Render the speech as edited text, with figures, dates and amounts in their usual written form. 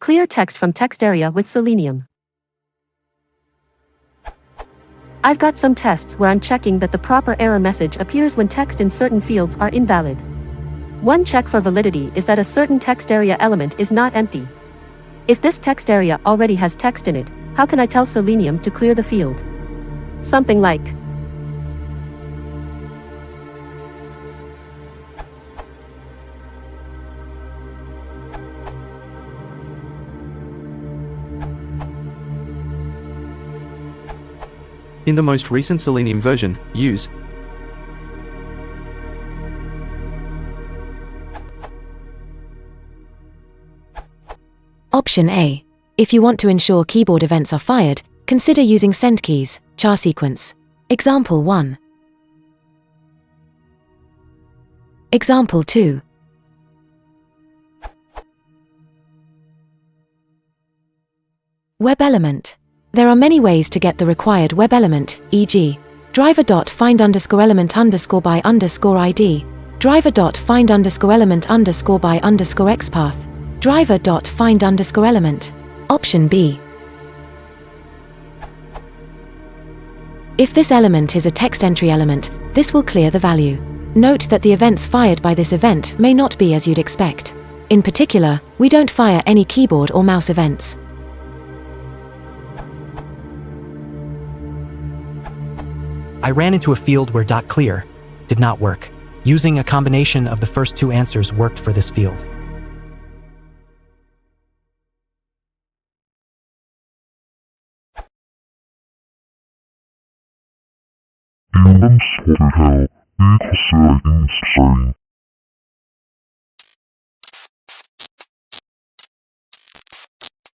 Clear text from Textarea with Selenium. I've got some tests where I'm checking that the proper error message appears when text in certain fields are invalid. One check for validity is that a certain text area element is not empty. If this text area already has text in it, how can I tell Selenium to clear the field? Something like, in the most recent Selenium version, use Option A. If you want to ensure keyboard events are fired, consider using send keys, char sequence. Example 1. Example 2. Web element. There are many ways to get the required web element, e.g. driver.find_element_by_id, driver.find_element_by_xpath, driver.find_element. Option B. If this element is a text entry element, this will clear the value. Note that the events fired by this event may not be as you'd expect. In particular, we don't fire any keyboard or mouse events. I ran into a field where .clear did not work. Using a combination of the first two answers worked for this field. 이런 소리가 이 코스가 인스타인